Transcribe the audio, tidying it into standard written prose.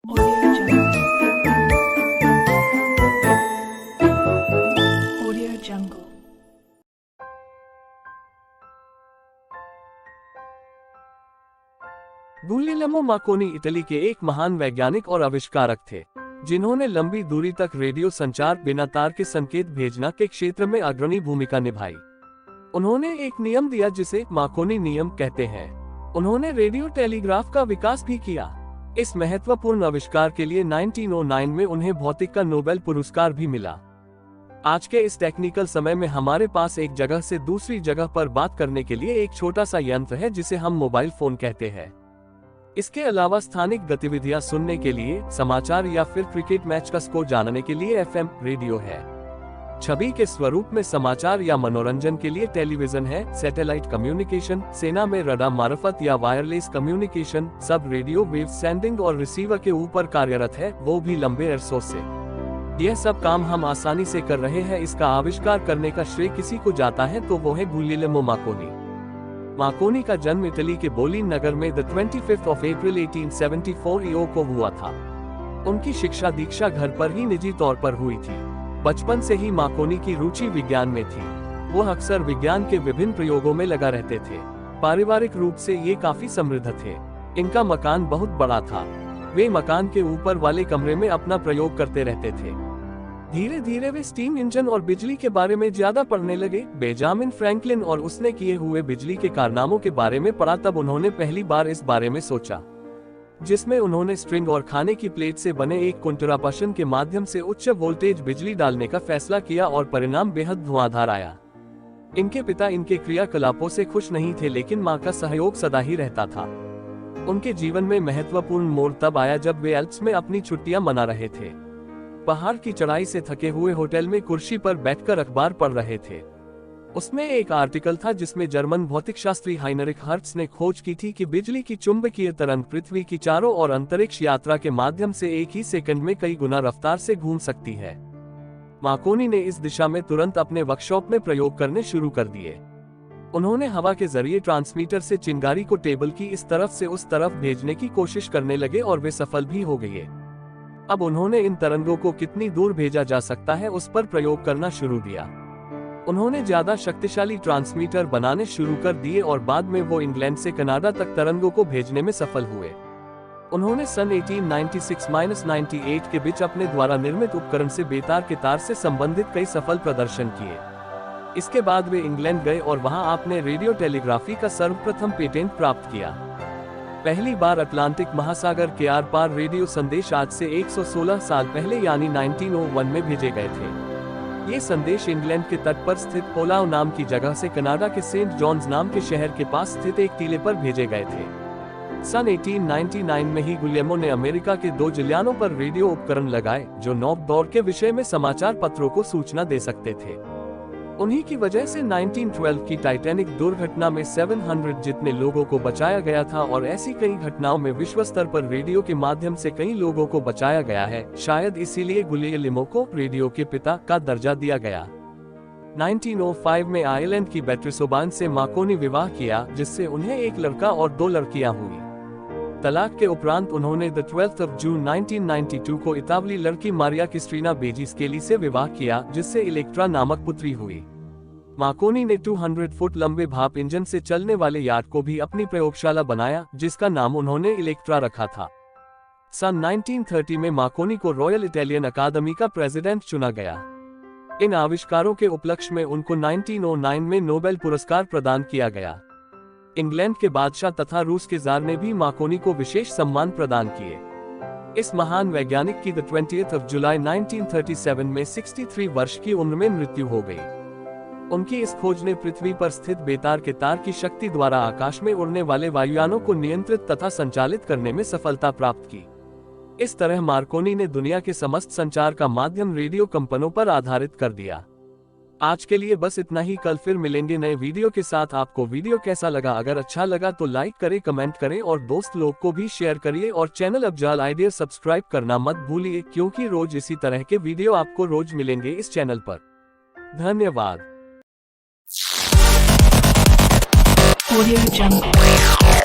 Audio Jungle. Audio Jungle. गुglielmo Marconi Italy के एक महान वैज्ञानिक और आविष्कारक थे, जिन्होंने लंबी दूरी तक रेडियो संचार बिना तार के संकेत भेजना के क्षेत्र में अग्रणी भूमिका निभाई। उन्होंने एक नियम दिया जिसे मार्कोनी नियम कहते हैं। उन्होंने रेडियो टेलीग्राफ का विकास भी किया। इस महत्वपूर्ण आविष्कार के लिए 1909 में उन्हें भौतिक का नोबेल पुरस्कार भी मिला। आज के इस टेक्निकल समय में हमारे पास एक जगह से दूसरी जगह पर बात करने के लिए एक छोटा सा यंत्र है जिसे हम मोबाइल फोन कहते हैं। इसके अलावा स्थानिक गतिविधियां सुनने के लिए, समाचार या फिर क्रिकेट मैच का स्कोर जानने के लिए एफएम रेडियो है। छवि के स्वरूप में समाचार या मनोरंजन के लिए टेलीविजन है। सैटेलाइट कम्युनिकेशन, सेना में रडार मार्फत या वायरलेस कम्युनिकेशन, सब रेडियो वेव सेंडिंग और रिसीवर के ऊपर कार्यरत है, वो भी लंबे अरसों से। यह सब काम हम आसानी से कर रहे हैं। इसका आविष्कार करने का श्रेय किसी को जाता है तो वो है गुglielmo मार्कोनी। मार्कोनी का जन्म इटली के बोलीन नगर में 25 अप्रैल 1874 ईओ को हुआ था। उनकी शिक्षा दीक्षा घर पर ही निजी तौर पर हुई थी। बचपन से ही मार्कोनी की रुचि विज्ञान में थी। वो अक्सर विज्ञान के विभिन्न प्रयोगों में लगा रहते थे। पारिवारिक रूप से ये काफी समृद्ध थे। इनका मकान बहुत बड़ा था। वे मकान के ऊपर वाले कमरे में अपना प्रयोग करते रहते थे। धीरे धीरे वे स्टीम इंजन और बिजली के बारे में ज्यादा पढ़ने लगे। बेंजामिन फ्रैंकलिन और उसने किए हुए बिजली के कारनामों के बारे में पढ़ा, तब उन्होंने पहली बार इस बारे में सोचा, जिसमें उन्होंने स्ट्रिंग और खाने की प्लेट से बने एक कुंटरापशन के माध्यम से उच्च वोल्टेज बिजली डालने का फैसला किया और परिणाम बेहद धुआंधार आया। इनके पिता इनके क्रियाकलापों से खुश नहीं थे, लेकिन मां का सहयोग सदा ही रहता था। उनके जीवन में महत्वपूर्ण मोड़ तब आया जब वे एल्प्स में अपनी छुट्टियां मना रहे थे। पहाड़ की चढ़ाई से थके हुए होटल में कुर्सी पर बैठकर अखबार पढ़ रहे थे। उसमें एक आर्टिकल था जिसमें जर्मन भौतिकशास्त्री हाइनरिक हर्ट्ज ने खोज की थी कि बिजली की चुंबकीय तरंग पृथ्वी की चारों ओर अंतरिक्ष यात्रा के माध्यम से एक ही सेकंड में कई गुना रफ्तार से घूम सकती है। मार्कोनी ने इस दिशा में तुरंत अपने वर्कशॉप में प्रयोग करने शुरू कर दिए। उन्होंने हवा के जरिए ट्रांसमीटर से चिंगारी को टेबल की इस तरफ से उस तरफ भेजने की कोशिश करने लगे और वे सफल भी हो गए। अब उन्होंने इन तरंगों को कितनी दूर भेजा जा सकता है उस पर प्रयोग करना शुरू किया। उन्होंने ज्यादा शक्तिशाली ट्रांसमीटर बनाने शुरू कर दिए और बाद में वो इंग्लैंड से कनाडा तक तरंगों को भेजने में सफल हुए। उन्होंने सन 1896-98 के बीच अपने द्वारा निर्मित उपकरण से बेतार के तार से संबंधित कई सफल प्रदर्शन किए। इसके बाद वे इंग्लैंड गए और वहां आपने रेडियो टेलीग्राफी का सर्वप्रथम पेटेंट प्राप्त किया। पहली बार अटलांटिक महासागर के आर पार रेडियो संदेश आज से 116 साल पहले यानी 1901 में भेजे गए थे। ये संदेश इंग्लैंड के तट पर स्थित पोलाव नाम की जगह से कनाडा के सेंट जॉन्स नाम के शहर के पास स्थित एक टीले पर भेजे गए थे। सन 1899 में ही गुglielmo ने अमेरिका के 2 जिलियानों पर रेडियो उपकरण लगाए जो नॉर्थ दौर के विषय में समाचार पत्रों को सूचना दे सकते थे। उन्हीं की वजह से 1912 की टाइटैनिक दुर्घटना में 700 जितने लोगों को बचाया गया था और ऐसी कई घटनाओं में विश्व स्तर पर रेडियो के माध्यम से कई लोगों को बचाया गया है। शायद इसीलिए गुglielmo को रेडियो के पिता का दर्जा दिया गया। 1905 में आयरलैंड की बेट्रिसोबान से मार्कोनी विवाह किया, जिससे उन्हें एक लड़का और 2 लड़कियां हुई। तलाक के उपरांत उन्होंने 12 जून 1992 को इतालवी लड़की मारिया क्रिस्टीना बेजिस्केली से विवाह किया, जिससे इलेक्ट्रा नामक पुत्री हुई। मार्कोनी ने 200 फुट लंबे भाप इंजन से चलने वाले यार्ड को भी अपनी प्रयोगशाला बनाया, जिसका नाम उन्होंने इलेक्ट्रा रखा था। सन 1930 में मार्कोनी को रॉयल इटालियन अकादमी का प्रेसिडेंट चुना गया। इन आविष्कारों के उपलक्ष्य में उनको 1909 में नोबेल पुरस्कार प्रदान किया गया। इंग्लैंड के बादशाह तथा रूस के जार ने भी मार्कोनी को विशेष सम्मान प्रदान किए। इस महान वैज्ञानिक की 20 जुलाई 1937 में 63 वर्ष की उम्र में मृत्यु हो गई। उनकी इस खोज ने पृथ्वी पर स्थित बेतार के तार की शक्ति द्वारा आकाश में उड़ने वाले वायुयानों को नियंत्रित तथा संचालित करने में सफलता प्राप्त की। इस तरह मार्कोनी ने दुनिया के समस्त संचार का माध्यम रेडियो कंपनों पर आधारित कर दिया। आज के लिए बस इतना ही। कल फिर मिलेंगे नए वीडियो के साथ। आपको वीडियो कैसा लगा? अगर अच्छा लगा तो लाइक करें, कमेंट करें और दोस्त लोग को भी शेयर करिए। और चैनल अफजाल आइडिया सब्सक्राइब करना मत भूलिए, क्योंकि रोज इसी तरह के वीडियो आपको रोज मिलेंगे इस चैनल पर। धन्यवाद। Audio Jungle.